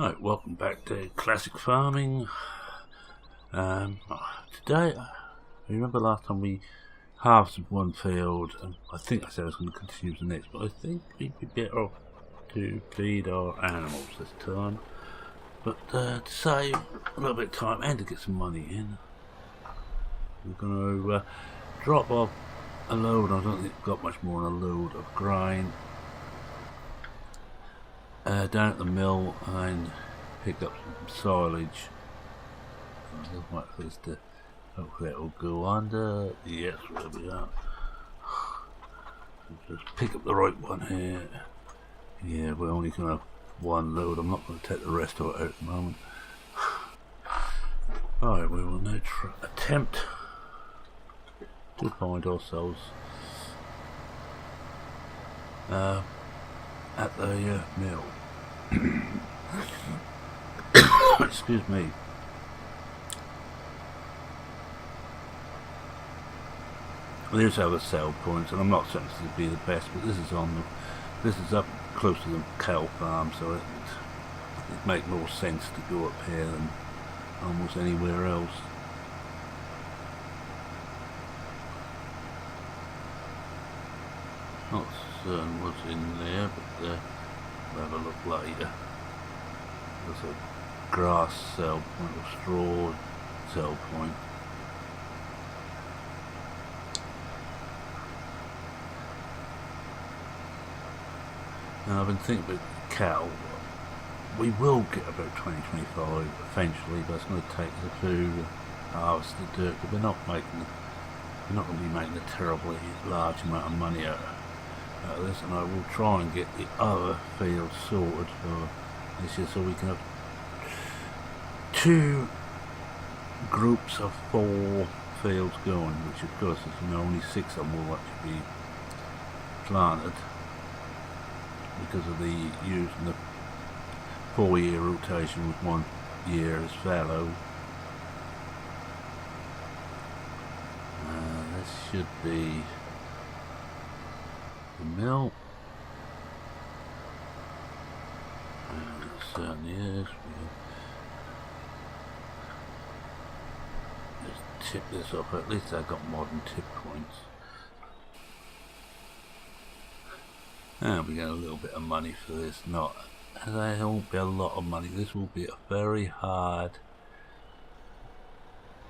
Right, welcome back to Classic Farming. Today, remember last time we harvested one field, and I think I said I was going to continue the next, but I think we'd be better off to feed our animals this time. But to save a little bit of time and to get some money in, we're going to drop off a load. I don't think we've got much more than a load of grain down at the mill and pick up some silage. I'll wait for this to, hopefully it will go under. Yes, there we are. Just pick up the right one here. Yeah, we're only going to have one load. I'm not going to take the rest of it out at the moment. Alright, we will now attempt to find ourselves at the mill. Excuse me. There's other sell points, and I'm not saying this would be the best, but this is up close to the cow farm, so it make more sense to go up here than almost anywhere else. Not certain what's in there, but we'll have a look later. There's a grass sell point or straw sell point. Now I've been thinking about cattle. We will get about 20-25 eventually, but it's going to take the food, harvest the dirt. But we're not going to be making a terribly large amount of money out of this, and I will try and get the other fields sorted for this year, so we can have 2 groups of 4 fields going, which of course is only 6 of them will actually be planted because of the using the 4-year rotation with 1 year as fallow. This should be the mill. It certainly is. Let's tip this off. At least I've got modern tip points. And we get a little bit of money for this. There won't be a lot of money. This will be a very hard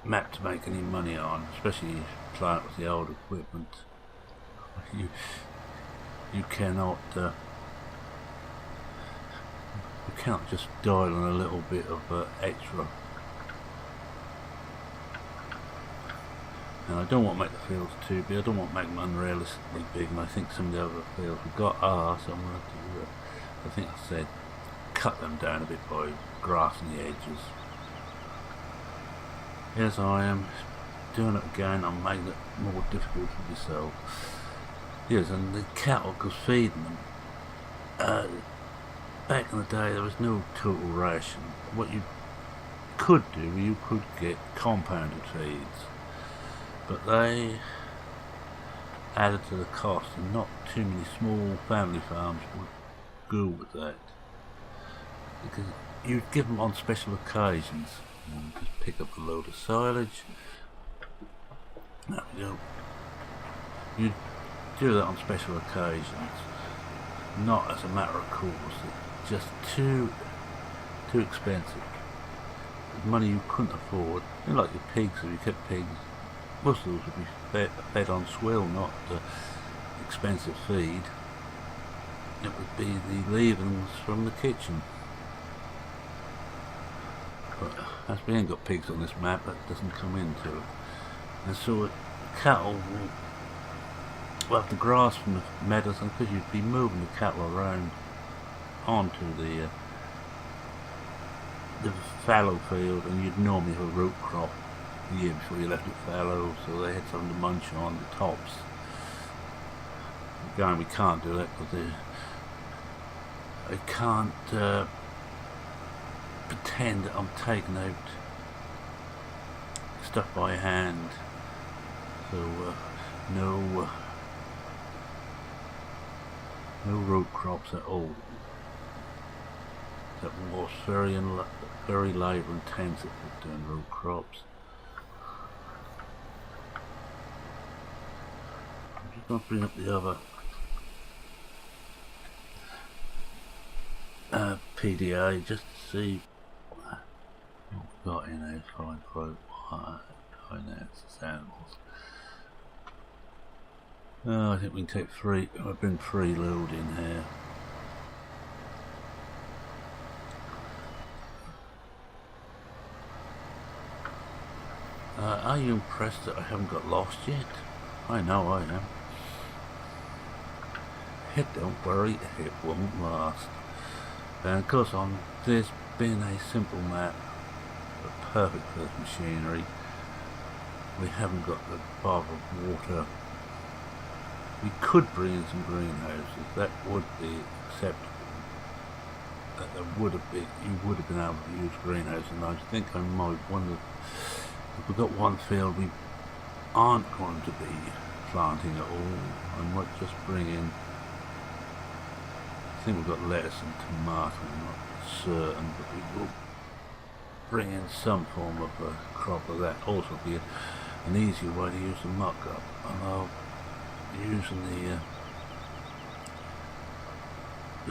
map to make any money on, especially if you plant with the old equipment. You cannot just dial on a little bit of extra. And I don't want to make the fields too big. I don't want to make them unrealistically big, and I think some of the other fields we've got are, so I'm going to have to, I think I said, cut them down a bit by grassing the edges. Yes, I am doing it again. I'm making it more difficult for myself. Yes, and the cattle, because feeding them, back in the day there was no total ration. What you could do, you could get compounded feeds, but they added to the cost, and not too many small family farms would go with that, because you'd give them on special occasions. Just pick up a load of silage. There we go. You'd do that on special occasions, not as a matter of course. It's just too expensive. Money you couldn't afford. Like your pigs, if you kept pigs, most of those would be fed on swill, not expensive feed. It would be the leavings from the kitchen. But as we ain't got pigs on this map, that doesn't come into it. And so cattle will have the grass from the meadows, and because you'd be moving the cattle around onto the fallow field, and you'd normally have a root crop the year before you left it fallow, so they had something to munch on the tops. Again, we can't do that because I can't pretend that I'm taking out stuff by hand, so no root crops at all. that was very labour intensive with doing root crops. I'm just going to bring up the other PDA just to see what we've got in here. Fine fruit, finance, animals. I think we can take three. I've been freeloading here. Are you impressed that I haven't got lost yet? I know I am. Don't worry, it won't last. And of course on this being a simple map, a perfect first machinery, we haven't got the bother of water. We could bring in some greenhouses, that would be acceptable. There would have been, you would have been able to use greenhouses, and I think I might wonder if we've got one field we aren't going to be planting at all. I might just bring in, I think we've got lettuce and tomato, I'm not certain, but we will bring in some form of a crop of that. Also be an easier way to use the muck-up, and using the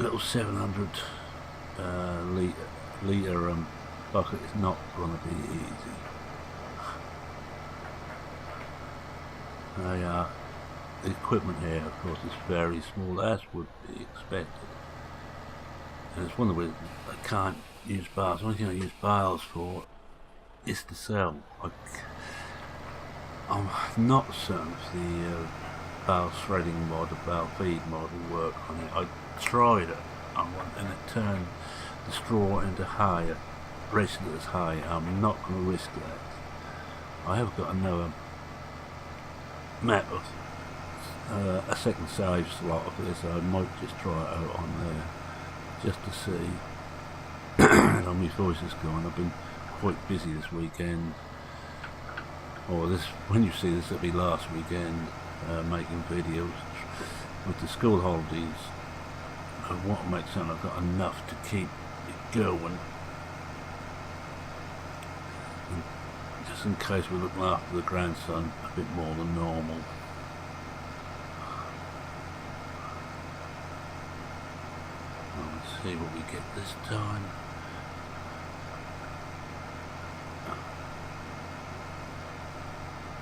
little 700 litre bucket is not going to be easy. The equipment here, of course, is very small, as would be expected. And it's one of the reasons I can't use bales. The only thing I use bales for is to sell. I'm not certain if the bale threading mod, the bale feed mod will work on it. I tried it on one and it turned the straw into hay, registered as hay. I'm not going to risk that. I have got another map of a second save slot of this, so I might just try it out on there just to see. And my voice is gone. I've been quite busy this weekend, or this, when you see this, it'll be last weekend, making videos with the school holidays. I want to make certain I've got enough to keep it going, and just in case we're looking after the grandson a bit more than normal. Let's see what we get this time.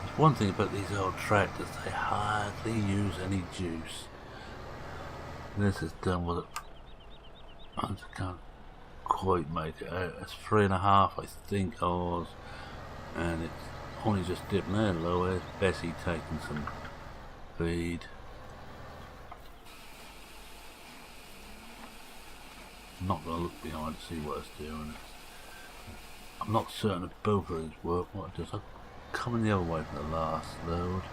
There's one thing about these old tractors, they hardly use any juice. This is done with it. I just can't quite make it out. It's 3.5, I think, ours, and it's only just dipping there low. There's Bessie taking some feed. I'm not going to look behind to see what it's doing. I'm not certain if both of these work. What it does, I'm coming the other way from the last load.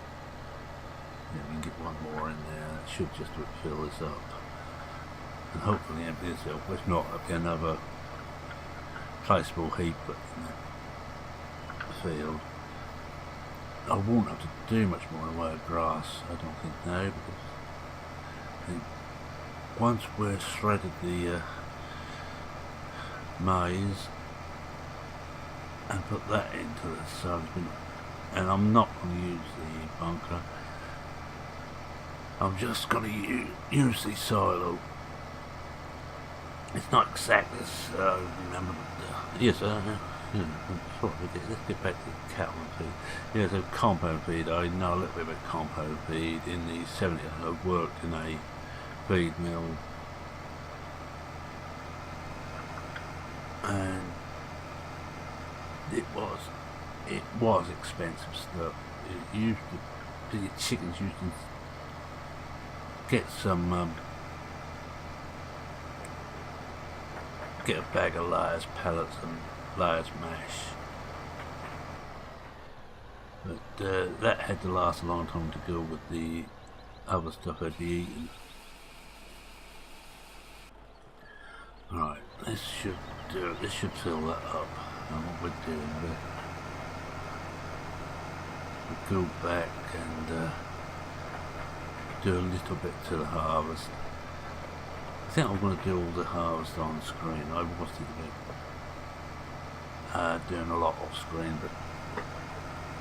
Yeah, we can get one more in there. That should just fill this up, and hopefully empty this up. If not, there'll be another placeable heap in the field. I won't have to do much more in the way of grass, I don't think, now, because I think once we've shredded the maize and put that into the substance, and I'm not going to use the bunker, I'm just going to use the silo. It's not exactly so, remember, but yes, let's get back to the cattle feed. Yeah, so compound feed, I know a little bit about compound feed. In the 70s I worked in a feed mill, and it was expensive stuff. It used to, the chickens used to get some get a bag of layers pellets and layers mash, but that had to last a long time to go with the other stuff I'd be eating. Right, this should do it. This should fill that up. And what we're doing, we'll go back and do a little bit to the harvest. I think I'm going to do all the harvest on screen. I was thinking about doing a lot off screen, but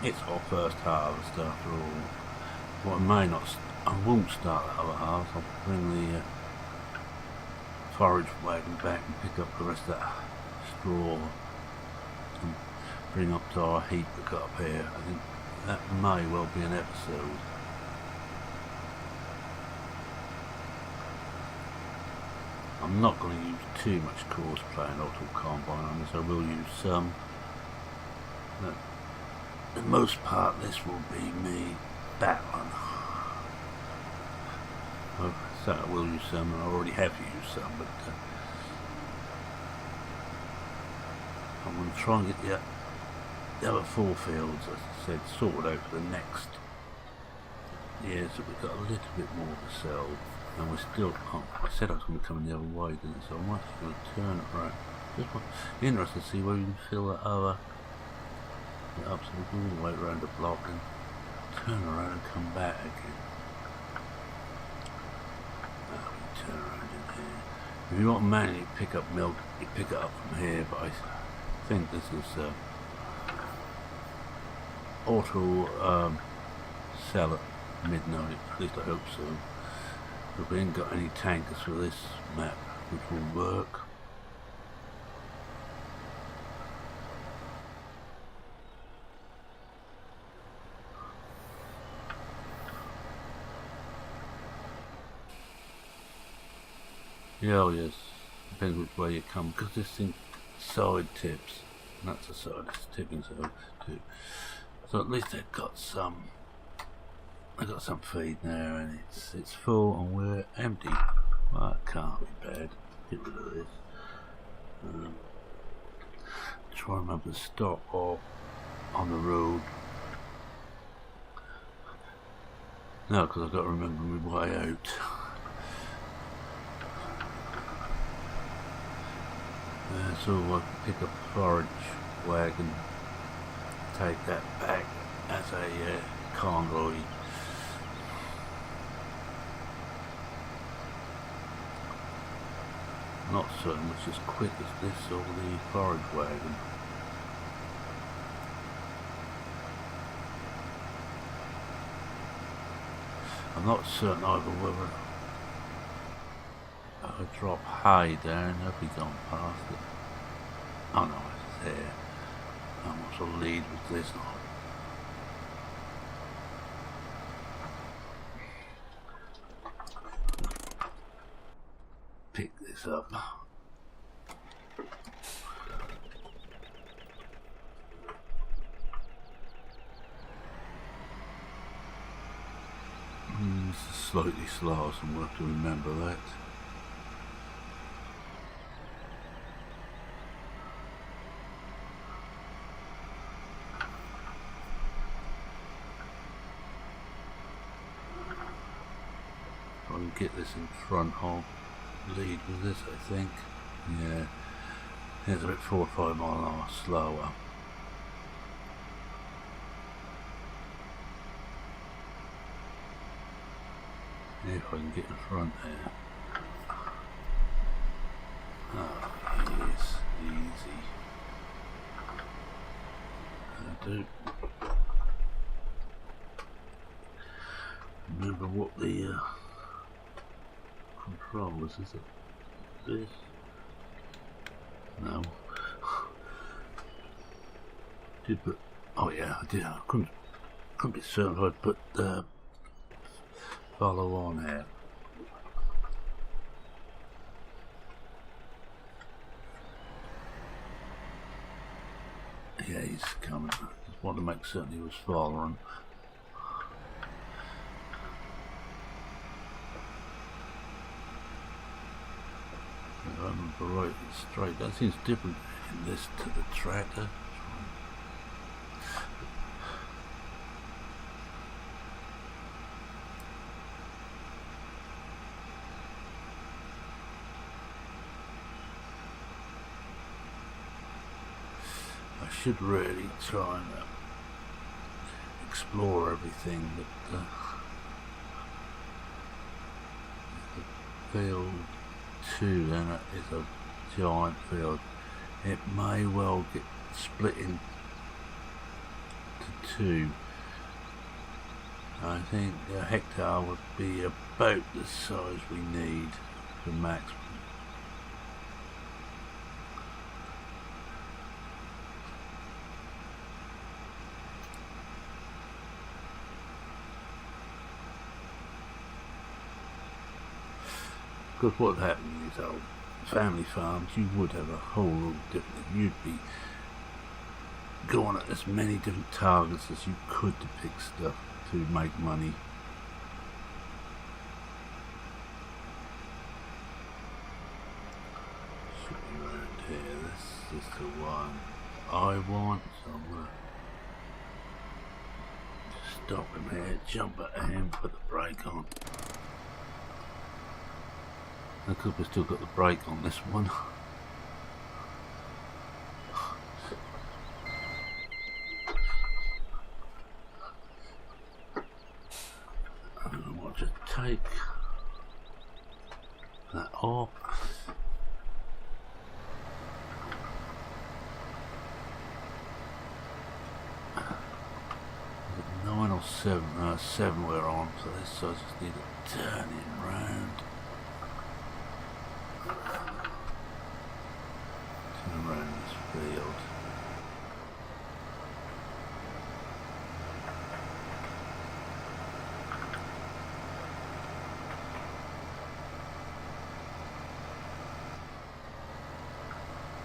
it's our first harvest after all. Well, I won't start the other halves. I'll bring the forage wagon back and pick up the rest of that straw and bring up to our heap we got up here. I think that may well be an episode. I'm not going to use too much coarse plain auto combine on this. I will use some. But for the most part, this will be me battling. So I will use some, and I already have used some, but I'm going to try and get the other 4 fields, as I said, sorted out for the next year, so we've got a little bit more to sell. And we're still, I said I was going to come in the other way, didn't I? So I might just going to turn it around. Just interested to see where we can fill that other bit up, so we go all the way around the block and turn around and come back again. Turn around in here. If you want to manually pick up milk, you pick it up from here, but I think this is auto sell at midnight, at least I hope so. But we ain't got any tankers for this map, which will work. Yeah, oh yes, depends which way you come, because this thing side tips, and that's a side, it's tipping so too. So at least they've got some. I've got some feed there, and it's full, and we're empty. Well, that can't be bad. Get rid of this. Try and remember to stop off on the road. No, because I've got to remember my way out. So I can pick up the forage wagon, take that back as a convoy. Not certain which is quick as this or the forage wagon. I'm not certain either whether I drop hay down, I'll be gone past it. Oh no, it's there. How much will lead with this one? Pick this up. This is slightly slow, so we'll have to remember that. If I can get this in front, I'll lead with this, I think. Yeah, it's about 4 or 5 miles an hour slower. If I can get in front there. Oh, yes, easy. I do. Remember what the controls is it? This? No. Did put. Oh yeah, I did. I couldn't be certain if I'd put the follow on here. Yeah, he's coming. Just want to make certain he was following. If I remember right, it's straight. That seems different in this to the tractor. I should really try and explore everything, but the field 2 then it is a giant field. It may well get split into 2. I think a hectare would be about the size we need for maximum. Because what happened in these old family farms, you would have a whole lot different. You'd be going at as many different targets as you could to pick stuff to make money. Should be around here. This is the one I want, so I'm gonna stop him here, jump at him, put the brake on. Because we've still got the brake on this one. And we'll just take that off. Is it 9 or 7? 7 we're on, so this, so I just need to turn it round. Around this field.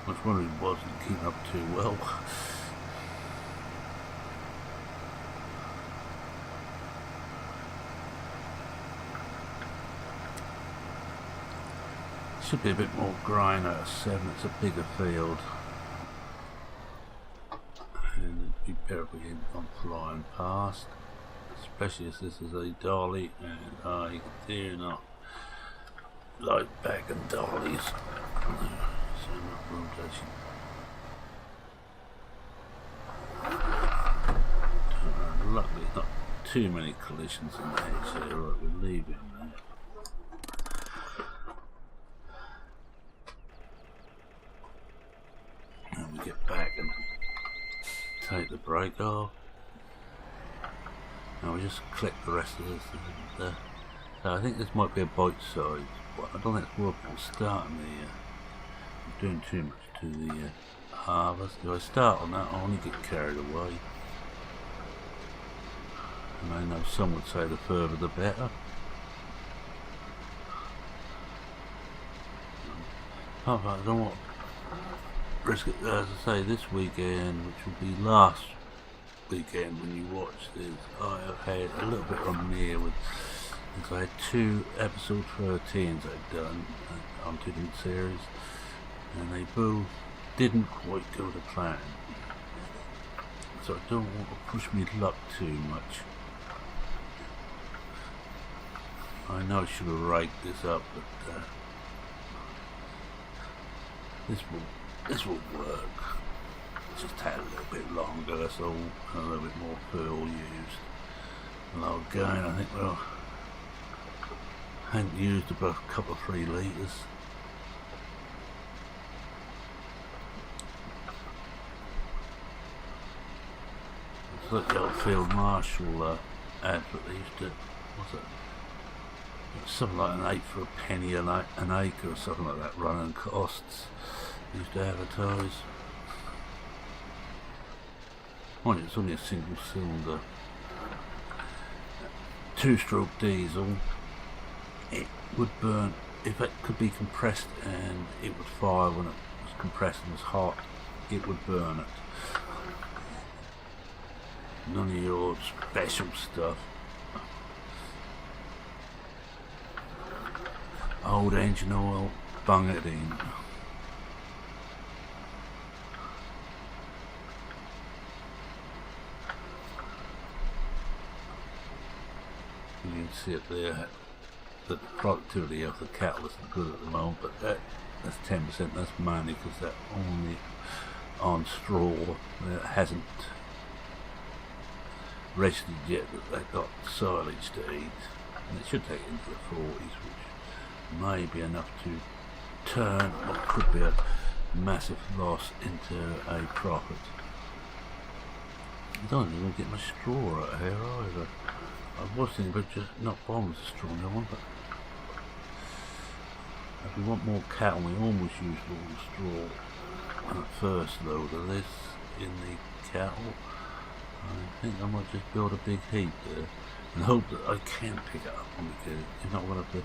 Which one it wasn't keeping up too well. Should be a bit more grind out of 7, it's a bigger field. And it'd be better if we hadn't gone flying past. Especially as this is a dolly and I do not like backing dollies. So not rotation. Luckily not too many collisions in the edge here, right, we'll leave him there. And we get back and take the brake off. Now we just click the rest of this. So I think this might be a bite size, but I don't think it's worthwhile starting the doing too much to the harvest. If I start on that, I only get carried away. And I know some would say the further the better. I don't want to risk it. As I say, this weekend, which will be last weekend when you watch this, I have had a little bit on me with. I had 2 episode 13s I've done on 2 different series, and they both didn't quite go to plan. So I don't want to push my luck too much. I know I should have raked this up, but this will work. Just had a little bit longer, that's all, and a little bit more fuel used. And again, I think well, I hadn't used about a couple of 3 litres. It's like the old Field Marshal advert they used to, what's it? It was something like an 8 for a penny an acre or something like that, running costs. They used to advertise. Mind you, it's only a single cylinder 2-stroke diesel. It would burn, if it could be compressed and it would fire when it was compressed and was hot, it would burn it. None of your special stuff. Old engine oil, bung it in. You can see it there. The productivity of the cattle isn't good at the moment, but that's 10%. That's mainly because they're only on straw. It hasn't rested yet that they've got silage to eat, and it should take it into the 40s, which may be enough to turn what could be a massive loss into a profit. I don't even get my straw out here either. I was thinking about just not bombing the straw no one, but if we want more cattle, we almost use all the straw at first load of this in the cattle. I think I might just build a big heap there and hope that I can pick it up when we get it. If not, we'll have to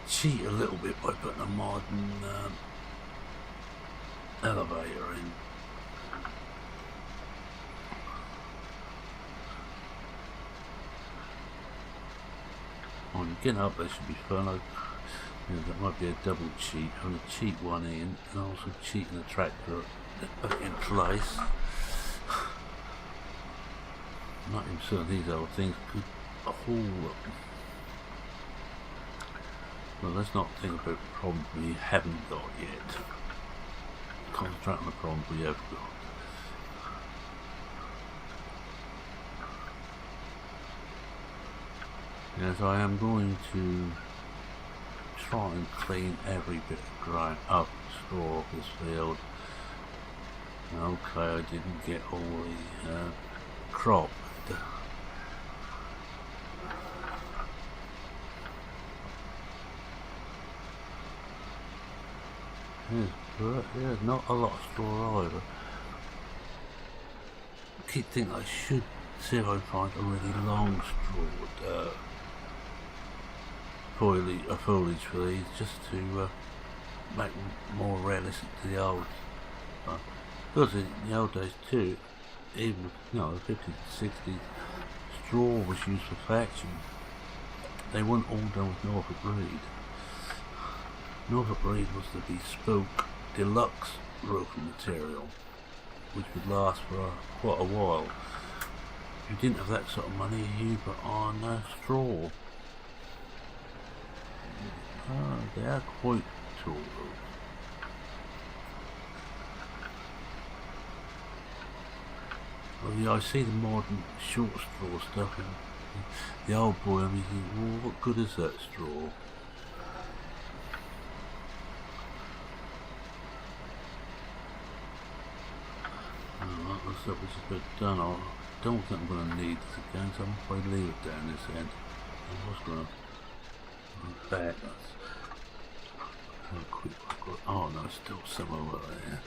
cheat a little bit by putting a modern elevator in. On getting up there should be fun. That might be a double cheat. I'm going to cheat one in and also cheating the tractor back in place. Not even certain these old things could haul up. Well, let's not think about the problems we haven't got yet. Concentrate on the problems we have got. Yes, I am going to try and clean every bit of ground up, straw off this field. Okay, I didn't get all the crop. There's not a lot of straw either. I keep thinking I should see if I can find a really long straw foliage for these, just to make them more realistic to the old. Because in the old days too, even the 50s and 60s, straw was used for faction. They weren't all done with Norfolk reed. Norfolk reed was the bespoke deluxe roofing material, which would last for quite a while. If you didn't have that sort of money, you put on straw. They are quite tall. Well, yeah, I see the modern short straw stuff, and the old boy, I mean, well, what good is that straw? Alright, looks like it's a bit done. I don't think I'm going to need this again, so I'm going to leave it down this end. I was going to back. How quick I got. Oh no, still some over there.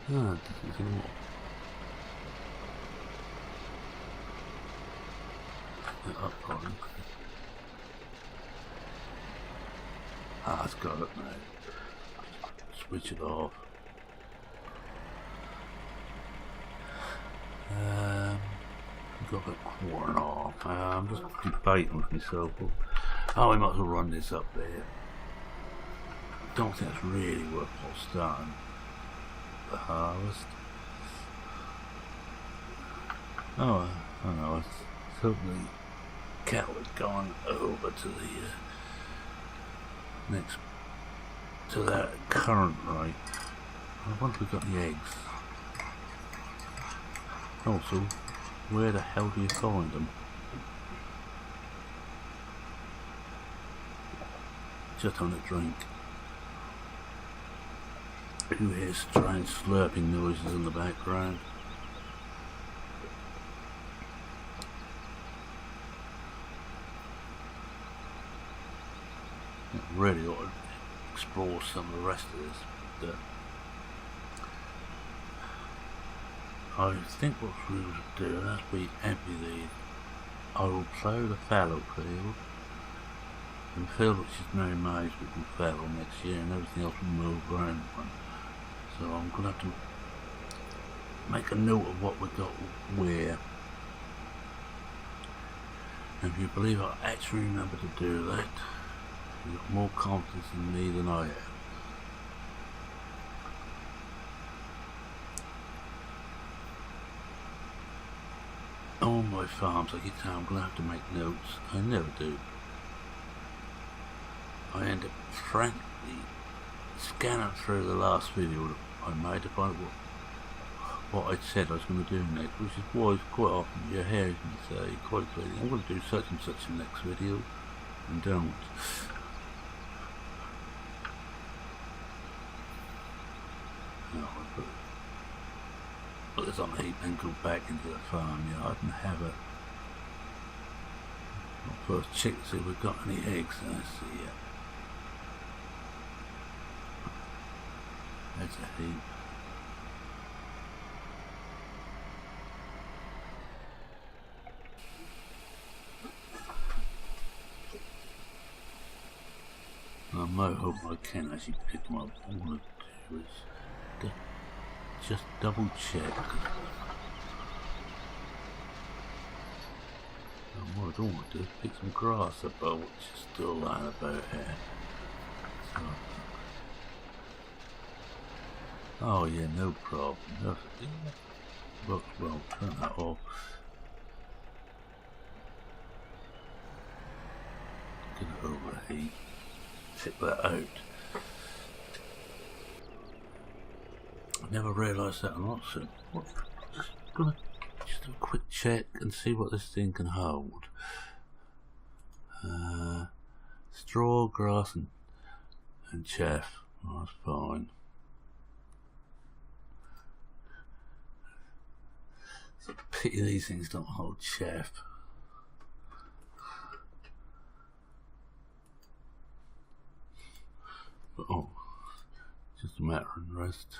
Ah, this is more. Up on. Ah, it's got it now. Switch it off. Got that corn off. I'm just debating with myself. Oh, I might as well run this up there. Don't think it's really worthwhile starting the harvest. Oh, I don't know. It's hopefully cattle had gone over to the next to that current rate. I wonder if we've got the eggs. Also, where the hell do you find them? Just on a drink. You hear strange slurping noises in the background. I really ought to explore some of the rest of this, but I think what we would do, as we empty these, I will plough the fallow field, and the field which is now maize we can fallow next year, and everything else will move around one. So I'm going to have to make a note of what we got where. And if you believe I actually remember to do that, you've got more confidence in me than I have. On my farms, I keep saying I'm going to have to make notes. I never do. I end up frankly scanning through the last video that I made to find what I'd said I was going to do next, which is why quite often you hear me say quite clearly, I'm going to do such and such in the next video, and don't. No, I put this on the heap and go back into the farmyard and have a first check to see if we've got any eggs. I see it. That's a heap. I might hope I can actually pick them up. All I want to do is just double check. And what I don't want to do is pick some grass up, which is still lying about here. So, oh yeah, no problem. Well, turn that off. Gonna overheat. Check that out. I never realised that I'm not so. Just a quick check and see what this thing can hold. Straw, grass, and chaff. Oh, that's fine. It's a pity these things don't hold chaff. But, oh, just a matter of rest.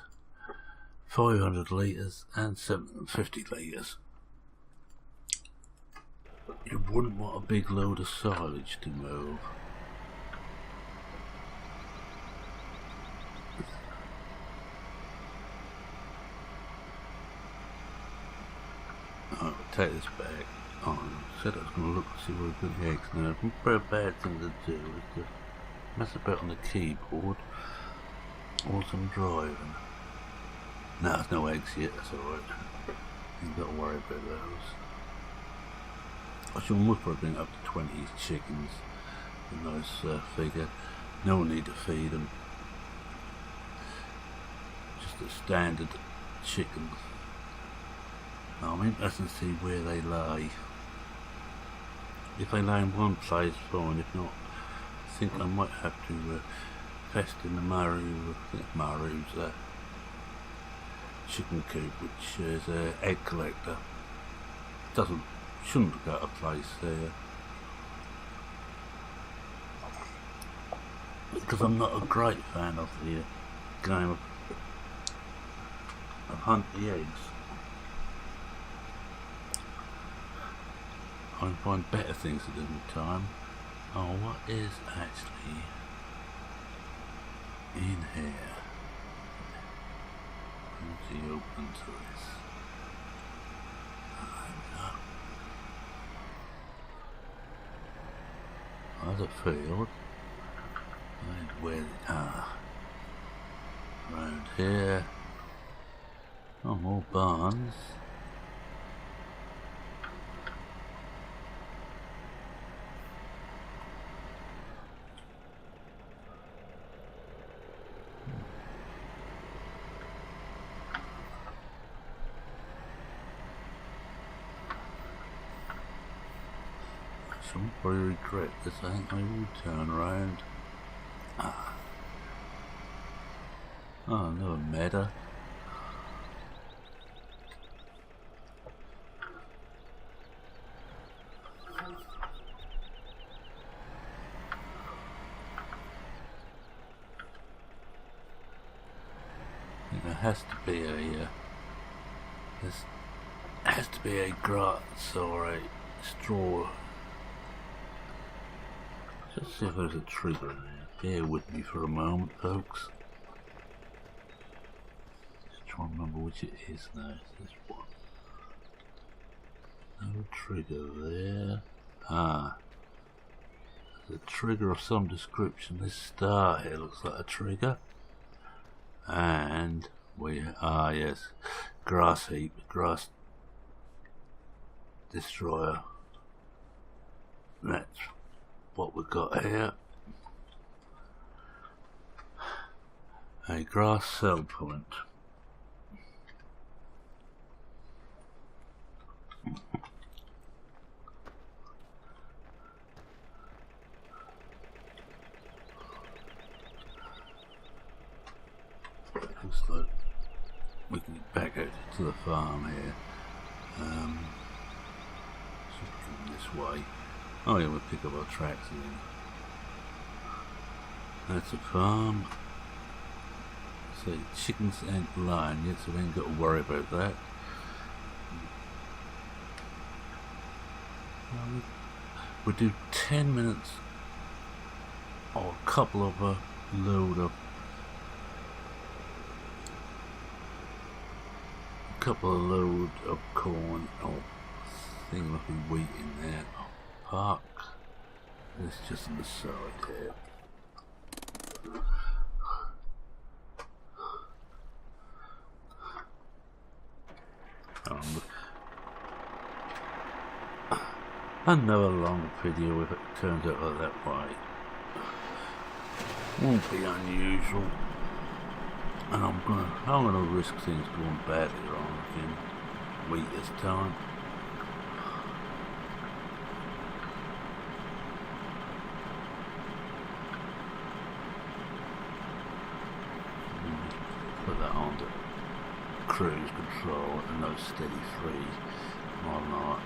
500 litres and 750 litres. You wouldn't want a big load of silage to move. I'll take this back. Oh, I said I was going to look to see where we've got the eggs now. It's a very bad thing to do is to mess about on the keyboard or some driving. No, there's no eggs yet, that's alright. You've got to worry about those. I shall most probably bring up to 20 chickens. A nice figure. No need to feed them. Just a standard chicken. I'm interested to see where they lay. If they lay in one place, fine. If not, I think I might have to invest in the Maru's chicken coop, which is an egg collector. Shouldn't have got a place there, because I'm not a great fan of the game of hunt the eggs. I find better things to do with time. Oh, what is actually in here? What's he open to this? There's a field. And where they are. Around here. Oh, more barns. I'll probably regret this. I think I will turn around. Oh, another meadow. I think there has to be a grass or a straw. Let's see if there's a trigger in there. Bear with me for a moment, folks. Just trying to remember which it is now. It's this one. No trigger there. There's a trigger of some description. This star here looks like a trigger. And yes, grass heap, grass destroyer. That's what we've got here. A grass cell point. Looks like we can get back out to the farm here. Going this way. Oh yeah, we'll pick up our tracks again. That's a farm. So chickens and lion yet, so we ain't got to worry about that. We'll do 10 minutes or a couple of load of corn or thing like wheat in there. Park. It's just on the side here. Another long video if it turns out like that way. Won't be unusual. And I'm gonna risk things going badly wrong again. Wheat this time. Put that on to cruise control and no steady free. Why not?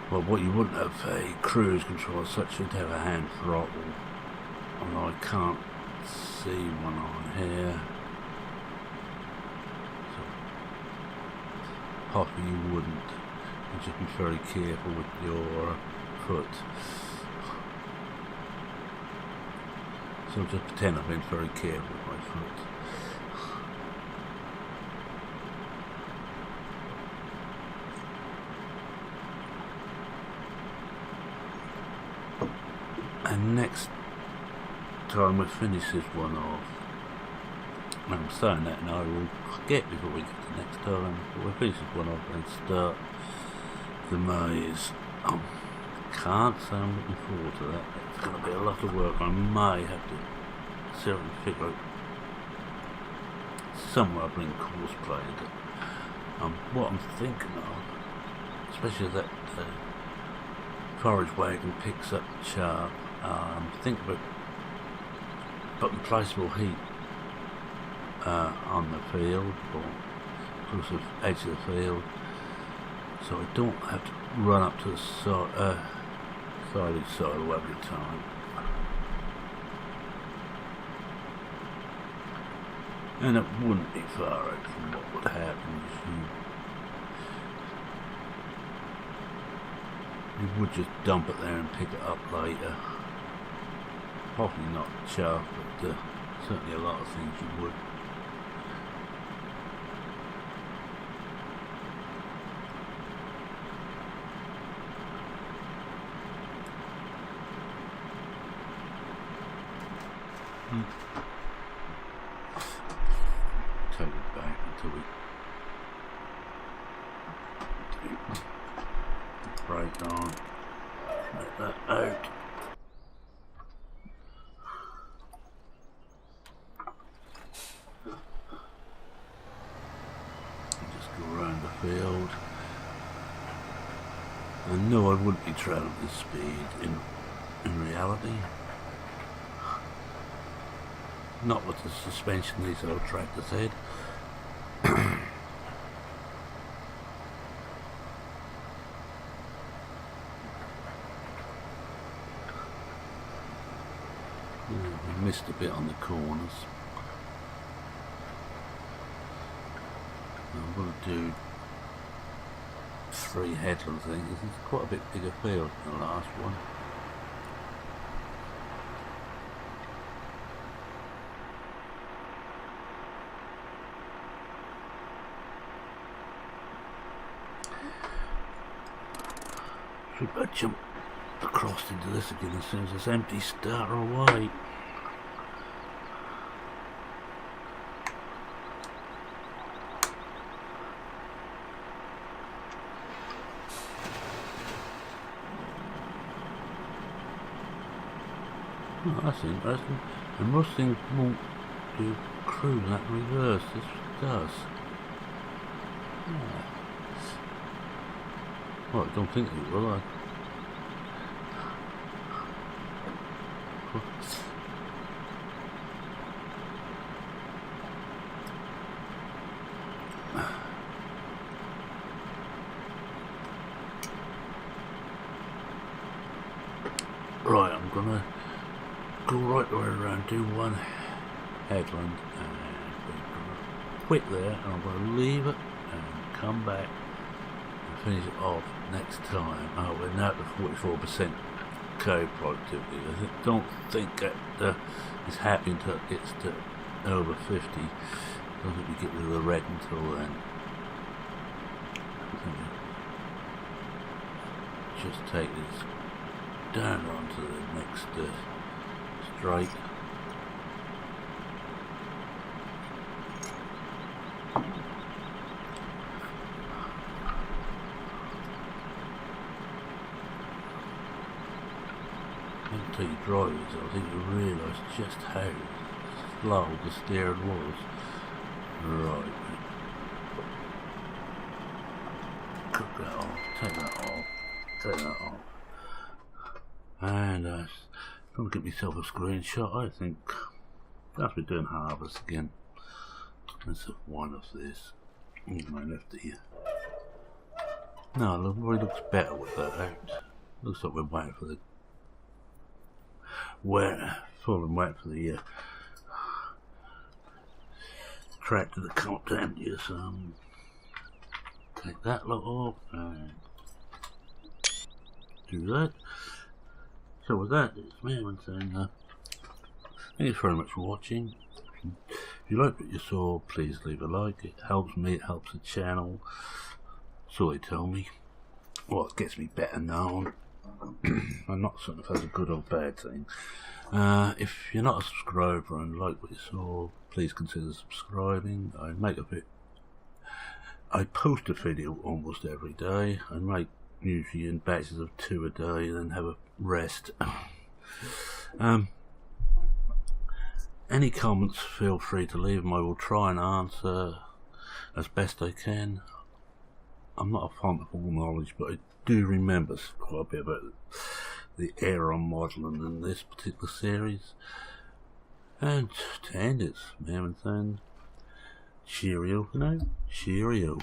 Well, what you wouldn't have a cruise control as such, you'd have a hand throttle. Although I can't see one on here. So, possibly you wouldn't. You just be very careful with your foot. So just pretend I've been very careful with my foot. And next time we finish this one off, I'm saying that and I will forget before we get to the next time, but we'll finish this one off and start the maze. Can't say I'm looking forward to that. It's going to be a lot of work. I may have to certainly figure out somewhere I bring cosplay into it. What I'm thinking of, especially that forage wagon picks up the chaff, think about putting placeable heat on the field or close to the edge of the field, so I don't have to run up to the side of every time. And it wouldn't be far out from what would happen if you would just dump it there and pick it up later. Probably not chaff, but certainly a lot of things you would. Take it back until we brake on. Let that out. Just go around the field. And no, I wouldn't be travelling this speed in reality. Not with the suspension these old tractors had. We missed a bit on the corners. I'm going to do 3 headlands, I think. This is quite a bit bigger field than the last one. Should I jump across into this again as soon as it's empty, start her away. Oh, that's interesting. And most things won't do cruise at reverse. This does. Yeah. Well, I don't think it will. Right, I'm gonna go right the way around, do one headland, and we're gonna quit there, and I'm gonna leave it and come back and finish it off next time. Oh, we're now at the 44% code productivity. I don't think that it's happy until it gets to over 50. I don't think we get rid of the red until then. I think we just take this down onto the next straight. Until you drive it, I think you realise just how slow the steering was. Right. Cut that off, take that off, take that off. And I'm going to get myself a screenshot. I think I've been doing harvest again. Let's have one of this. My left here. No, it really looks better with that out. Looks like we're waiting for the tractor to come down here. So take that lot off and do that. So with that, it's me saying thanks very much for watching. If you liked what you saw, please leave a like. It helps me, it helps the channel. So they tell me. Well, it gets me better known. I'm not certain if that's a good or bad thing. If you're not a subscriber and like what you saw, please consider subscribing. I post a video almost every day. I make usually in batches of 2 a day, then have a rest. Any comments, feel free to leave them. I will try and answer as best I can. I'm not a font of all knowledge, but I do remember quite a bit about the era modelling in this particular series. And to end, it's me saying cheerio for now. Cheerio.